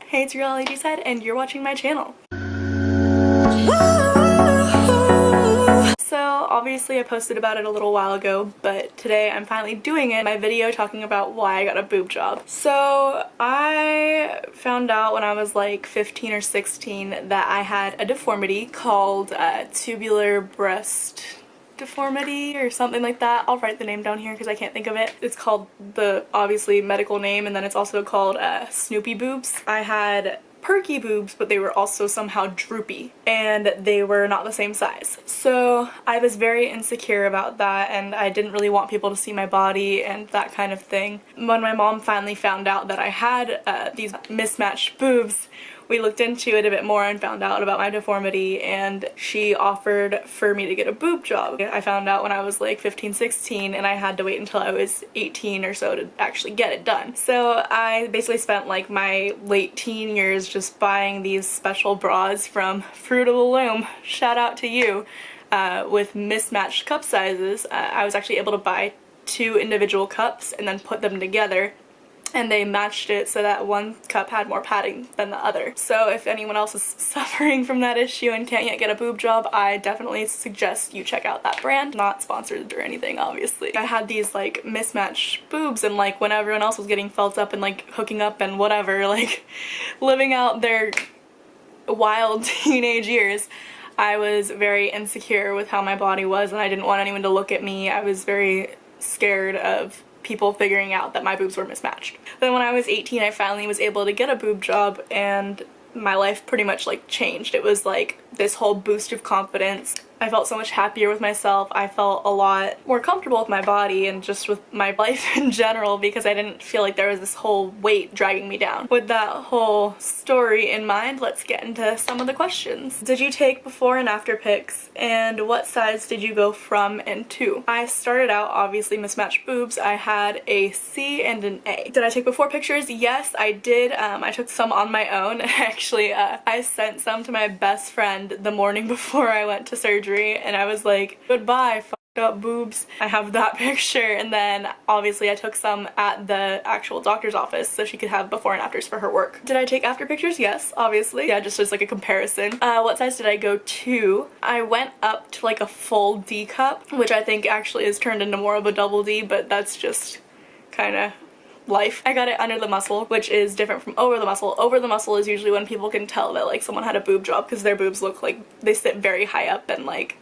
Hey, it's your girl Garside, and you're watching my channel. So obviously I posted about it a little while ago, but today I'm finally doing it. My video talking about why I got a boob job. So I found out when I was like 15 or 16 that I had a deformity called tubular breast deformity or something like that. I'll write the name down here because I can't think of it. It's called the obviously medical name, and then it's also called Snoopy boobs. I had perky boobs, but they were also somehow droopy and they were not the same size. So I was very insecure about that, and I didn't really want people to see my body and that kind of thing. When my mom finally found out that I had these mismatched boobs, we looked into it a bit more and found out about my deformity, and she offered for me to get a boob job. I found out when I was like 15, 16, and I had to wait until I was 18 or so to actually get it done. So I basically spent like my late teen years just buying these special bras from Fruit of the Loom, shout out to you, with mismatched cup sizes. I was actually able to buy 2 individual cups and then put them together, and they matched it so that one cup had more padding than the other. So if anyone else is suffering from that issue and can't yet get a boob job, I definitely suggest you check out that brand. Not sponsored or anything, obviously. I had these like mismatched boobs, and like when everyone else was getting felt up and like hooking up and whatever, like living out their wild teenage years, I was very insecure with how my body was, and I didn't want anyone to look at me. I was very scared of people figuring out that my boobs were mismatched. Then when I was 18, I finally was able to get a boob job, and my life pretty much like changed. It was like this whole boost of confidence. I felt so much happier with myself. I felt a lot more comfortable with my body and just with my life in general, because I didn't feel like there was this whole weight dragging me down. With that whole story in mind, let's get into some of the questions. Did you take before and after pics, and what size did you go from and to? I started out obviously mismatched boobs. I had a C and an A. Did I take before pictures? Yes, I did. I took some on my own. Actually, I sent some to my best friend the morning before I went to surgery, and I was like, goodbye, fucked up boobs. I have that picture, and then obviously I took some at the actual doctor's office so she could have before and afters for her work. Did I take after pictures? Yes, obviously. Yeah, just as like a comparison. What size did I go to? I went up to like a full D cup, which I think actually is turned into more of a double D, but that's just kind of life. I got it under the muscle, which is different from over the muscle. Over the muscle is usually when people can tell that like someone had a boob job, because their boobs look like they sit very high up and like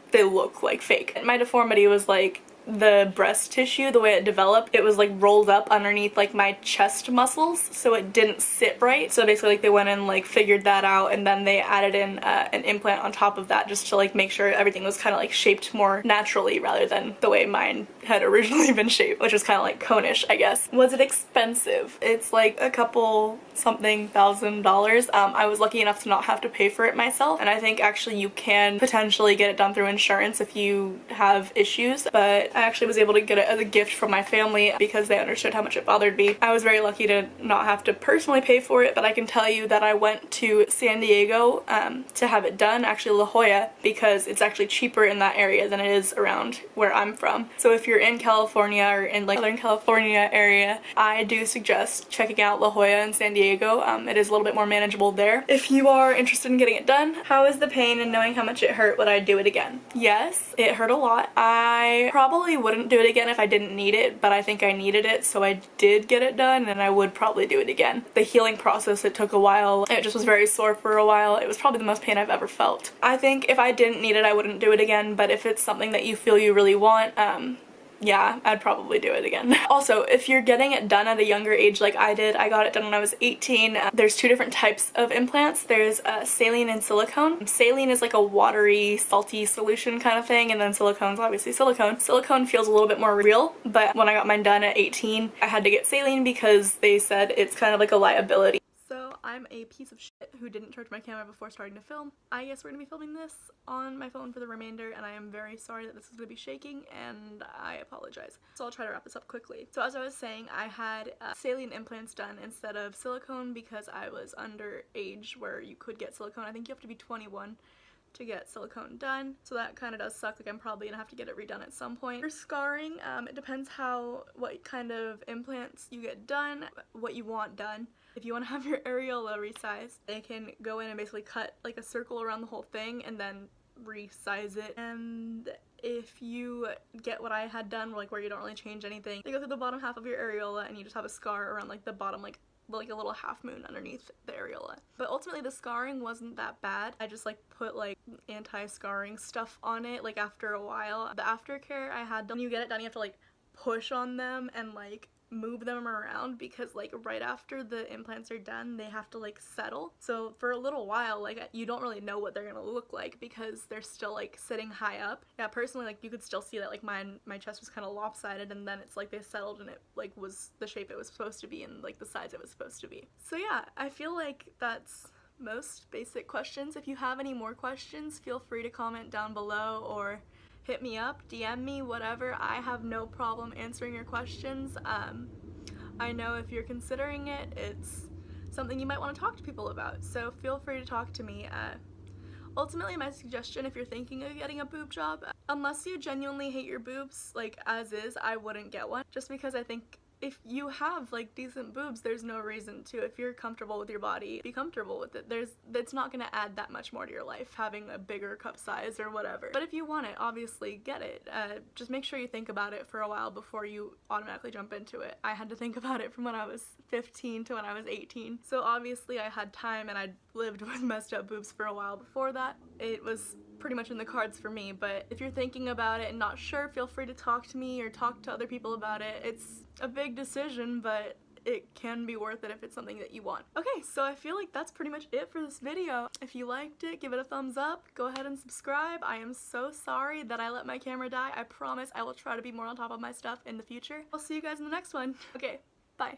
they look like fake. And my deformity was like the breast tissue, the way it developed, it was like rolled up underneath like my chest muscles, so it didn't sit right. So basically like they went and like figured that out, and then they added in an implant on top of that just to like make sure everything was kind of like shaped more naturally rather than the way mine had originally been shaped, which was kind of like conish, I guess. Was it expensive? It's like a couple something $1,000s. I was lucky enough to not have to pay for it myself, and I think actually you can potentially get it done through insurance if you have issues, but I actually was able to get it as a gift from my family because they understood how much it bothered me. I was very lucky to not have to personally pay for it, but I can tell you that I went to San Diego to have it done, actually La Jolla, because it's actually cheaper in that area than it is around where I'm from. So if you're in California or in like Southern California area, I do suggest checking out La Jolla and San Diego. It is a little bit more manageable there. If you are interested in getting it done, how is the pain and knowing how much it hurt? Would I do it again? Yes, it hurt a lot. I probably wouldn't do it again if I didn't need it, but I think I needed it, so I did get it done, and I would probably do it again. The healing process, it took a while. It just was very sore for a while. It was probably the most pain I've ever felt. I think if I didn't need it, I wouldn't do it again, but if it's something that you feel you really want, yeah, I'd probably do it again. Also, if you're getting it done at a younger age like I did, I got it done when I was 18. There's 2 different types of implants. There's saline and silicone. Saline is like a watery, salty solution kind of thing, and then silicone's obviously silicone. Silicone feels a little bit more real, but when I got mine done at 18, I had to get saline because they said it's kind of like a liability. So I'm a piece of shit who didn't charge my camera before starting to film. I guess we're gonna be filming this on my phone for the remainder, and I am very sorry that this is gonna be shaking, and I apologize. So I'll try to wrap this up quickly. So as I was saying, I had saline implants done instead of silicone because I was underage where you could get silicone. I think you have to be 21 to get silicone done, so that kind of does suck. Like I'm probably gonna have to get it redone at some point. For scarring, it depends what kind of implants you get done, what you want done. if you want to have your areola resized, they can go in and basically cut like a circle around the whole thing and then resize it. And if you get what I had done, like where you don't really change anything, you go through the bottom half of your areola and you just have a scar around like the bottom, like a little half moon underneath the areola. But ultimately the scarring wasn't that bad. I just like put like anti-scarring stuff on it like after a while. The aftercare I had done, when you get it done you have to like push on them and like move them around because like right after the implants are done they have to like settle. So for a little while like you don't really know what they're gonna look like because they're still like sitting high up. Yeah, personally like you could still see that like my chest was kind of lopsided, and then it's like they settled and it like was the shape it was supposed to be and like the size it was supposed to be. So yeah, I feel like that's most basic questions. If you have any more questions, feel free to comment down below or hit me up, DM me, whatever. I have no problem answering your questions. I know if you're considering it, it's something you might want to talk to people about, so feel free to talk to me. Ultimately, my suggestion if you're thinking of getting a boob job, unless you genuinely hate your boobs, like as is, I wouldn't get one. Just because I think if you have like decent boobs, there's no reason to. If you're comfortable with your body, be comfortable with it. It's not gonna add that much more to your life having a bigger cup size or whatever. But if you want it, obviously get it. Just make sure you think about it for a while before you automatically jump into it. I had to think about it from when I was 15 to when I was 18. So obviously I had time and I'd lived with messed up boobs for a while before that. It was pretty much in the cards for me, but if you're thinking about it and not sure, feel free to talk to me or talk to other people about it. It's a big decision, but it can be worth it if it's something that you want. Okay, so I feel like that's pretty much it for this video. If you liked it, give it a thumbs up, go ahead and subscribe. I am so sorry that I let my camera die. I promise I will try to be more on top of my stuff in the future. I'll see you guys in the next one. Okay, bye.